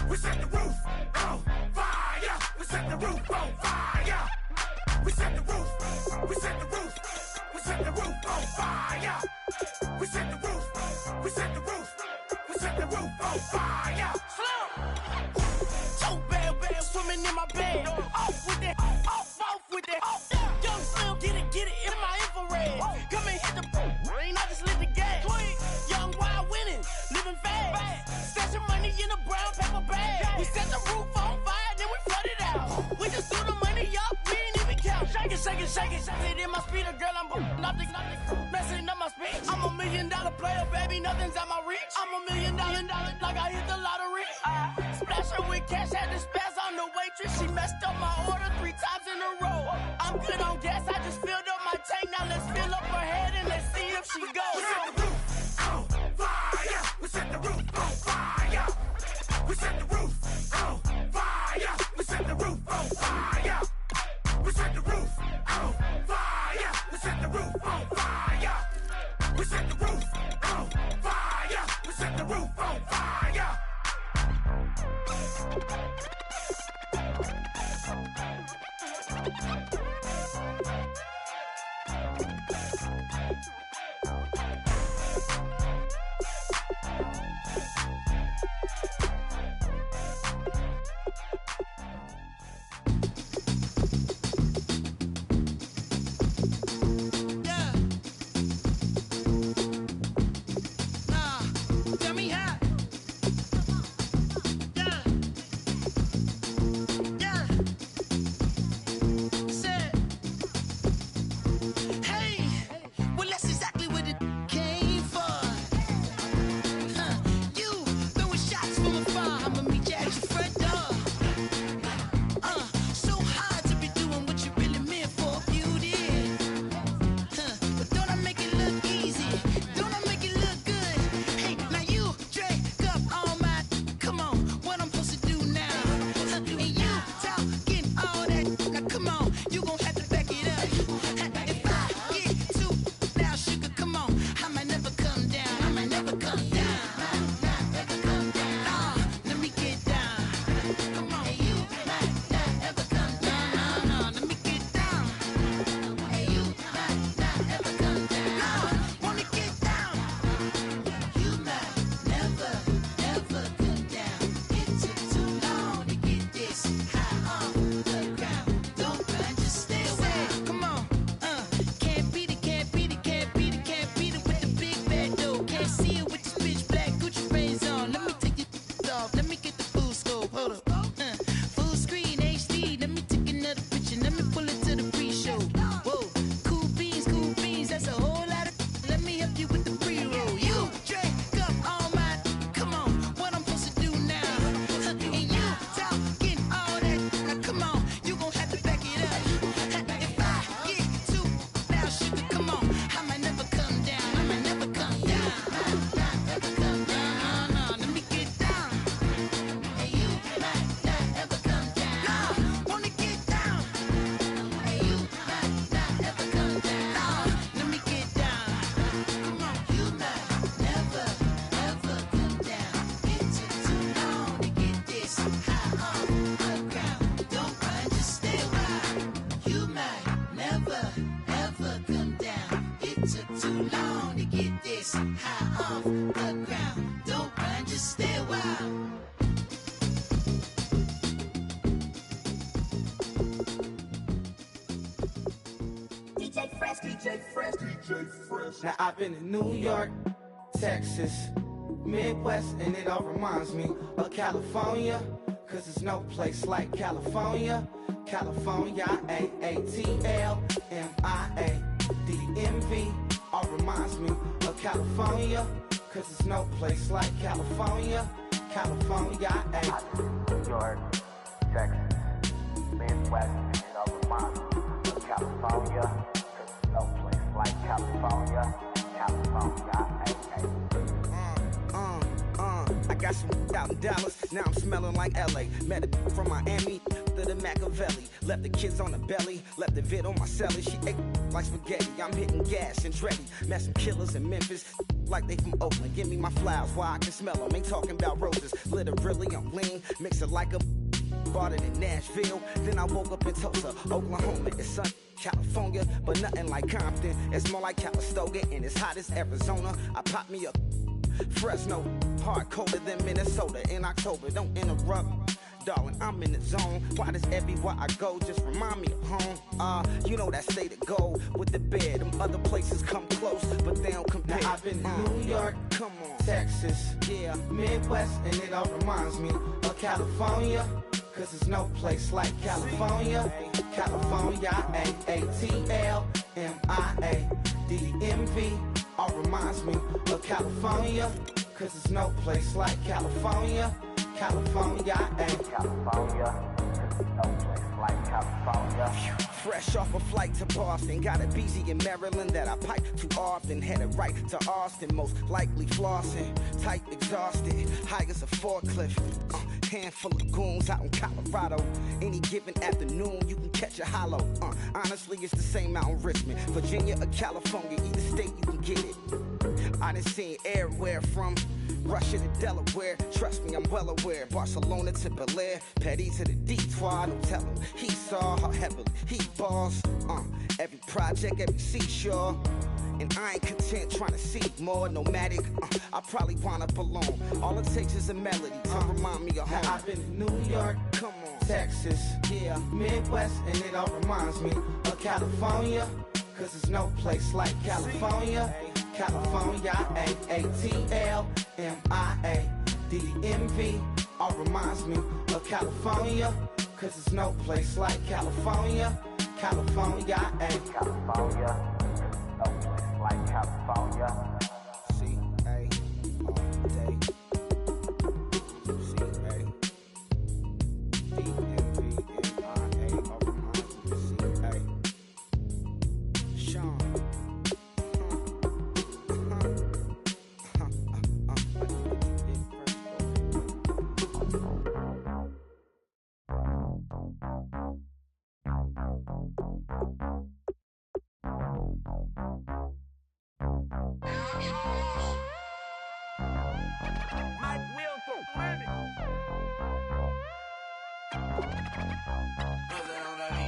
We set the roof on fire. We set the roof on fire. We set the roof. We set the roof. We set the roof on fire. We set the roof. We set the roof. We set the roof on fire. Slow. So bad, swimming in my bed. Off with that, off with that. Young Slim, get it in my infrared. Come and hit the rain, I just lit the gas. Young wild winning, living fast. Stashing money in a brown paper bag. We set the roof on fire, then we flood it out. We just threw the money up, we ain't even count. Shake it, shake it, shake it. Shake it in my speeder, girl, I'm nothing, messing up my speech. I'm $1 million player, baby, nothing's at my reach. I'm $1 million, like I hit the lottery. Splash her with cash, had to spaz on the waitress. She messed up my order 3 times in a row. I'm good on gas, I just filled up my tank. Now let's fill up her head and let's see if she goes. We set the roof on fire. We set the roof on fire. We set the roof on fire. We set the roof on fire. We set the roof on fire. We set the roof on fire. We set the roof on fire. We set the roof on fire. Now I've been in New York, Texas, Midwest, and it all reminds me of California, cause there's no place like California. California, A-A-T-L-M-I-A-D-M-V, all reminds me of California, cause there's no place like California. California, New York, Texas, Midwest, and it all reminds me of California, cause there's no place like California. California, I got some out in Dallas, now I'm smelling like LA. Met a from Miami to the Machiavelli. Left the kids on the belly, left the vid on my celly. She ate like spaghetti, I'm hitting gas and Dreddy. Met some killers in Memphis, like they from Oakland. Give me my flowers while I can smell them. Ain't talking about roses, literally I'm lean. Mix it like a bought it in Nashville. Then I woke up in Tulsa, Oklahoma. It's sun, California, but nothing like Compton. It's more like Calistoga and it's hot as Arizona. I pop me up Fresno, hard colder than Minnesota in October. Don't interrupt. Darling, I'm in the zone. Why does everywhere I go just remind me of home? You know that state of gold with the bed. Them other places come close, but they don't compare. Now I've been to New York, come on, Texas, yeah, Midwest, and it all reminds me of California. Cause there's no place like California. California, A-A-T-L-M-I-A D-M-V, all reminds me of California. Cause there's no place like California. California, California, no place like California. Fresh off a flight to Boston, got a BZ in Maryland that I pipe too often. Headed right to Austin, most likely flossing. Tight, exhausted, high as a forklift. Handful of goons out in Colorado. Any given afternoon, you can catch a hollow. Honestly, it's the same out in Richmond, Virginia or California. Either state, you can get it. I done seen everywhere from Russia to Delaware, trust me, I'm well aware. Barcelona to Bel Air, Petty to the Detroit. Don't tell him he saw how heavily he balls. Every project, every seashore. And I ain't content trying to seek more nomadic. I probably wind up alone. All it takes is a melody to remind me of home. Now I've been to New York, come on, Texas, yeah, Midwest, and it all reminds me of California. Cause there's no place like California. California, A-A-T-L-M-I-A D-M-V, all reminds me of California. Cause there's no place like California. California, California, no place like California. C-A all day. C-A D-M-V-M-I-A, all reminds me of C-A. Sean.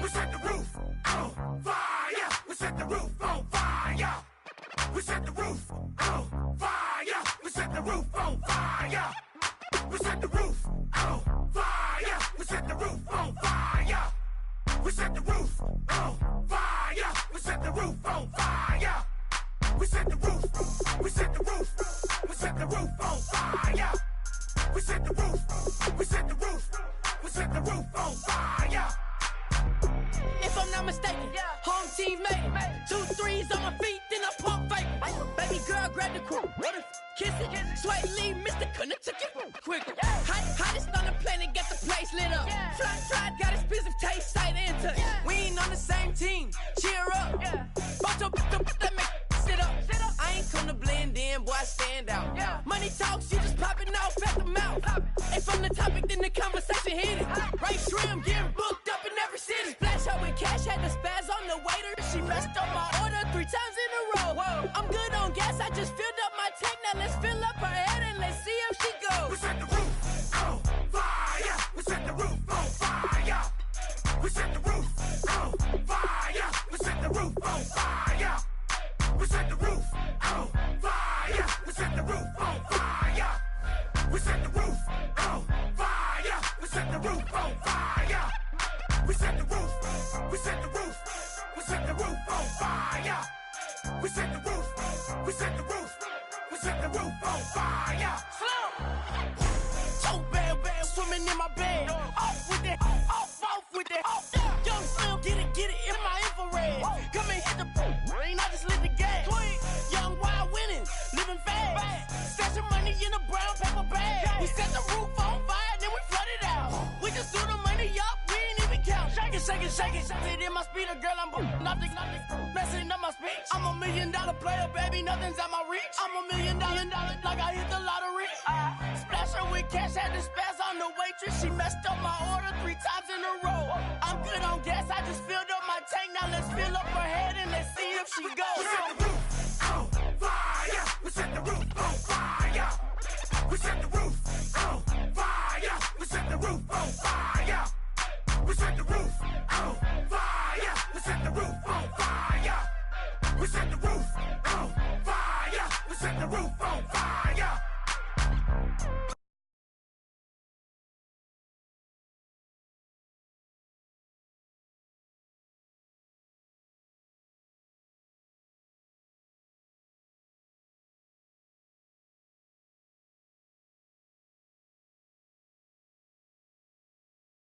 We set the roof on fire. We set the roof on fire. We set the roof on fire. We set the roof on fire. We set the roof on fire. We set the roof on fire. We set the roof on fire. We set the roof on fire. We set the roof. We set the roof. We set the roof on fire. We set the roof. We set the roof. We set the roof on fire. If I'm not mistaken, home team made it. 2 threes on my feet, then I pump fake. Baby girl, grab the crew. What if kiss it? Sway Lee, Mr. Couldn't took it quicker. Hottest on the planet, get the place lit up. Fly, got expensive taste, sight into. We ain't on the same team. Cheer up. Bunch of that make sit up. I ain't come to blend in, boy, I stand out. Money talks, you just popping off at the mouth. If I'm the topic, then the conversation hit it. Right shrimp, getting booked up in every city. Splash out with cash, had the spaz on the waiter. She messed up my order 3 times in a row. I'm good on gas, I just filled up my tank. Now let's fill up her head and let's see if she goes. We set the roof on fire. We set the roof on fire. We set the roof on fire. We set the roof on fire. We set the roof on fire. We set the roof on fire. We set the roof on fire. We set the roof on fire. We set the roof. We set the roof. We set the roof on fire. We set the roof. We set the roof. We set the roof on fire. Slow. So bad, swimming in my bed. Off with it, off with it. Young Slim, get it in my infrared. Come and hit the rain, I just lit the gas. Young wild winning, living fast. Stashing money in a brown paper bag. We set the roof on fire, then we flood it out. We just threw the money up, we ain't even count. Shake it. It in my speeder, girl, I'm nothing, messing up my speech. I'm $1 million player, baby, nothing's at my reach. I'm $1 million, like I hit the lottery. Splash her with cash, had the spaz on the waitress. She messed up my order 3 times in a row. I'm good on gas, I just filled up my tank. Now let's fill up her head and let's see if she goes.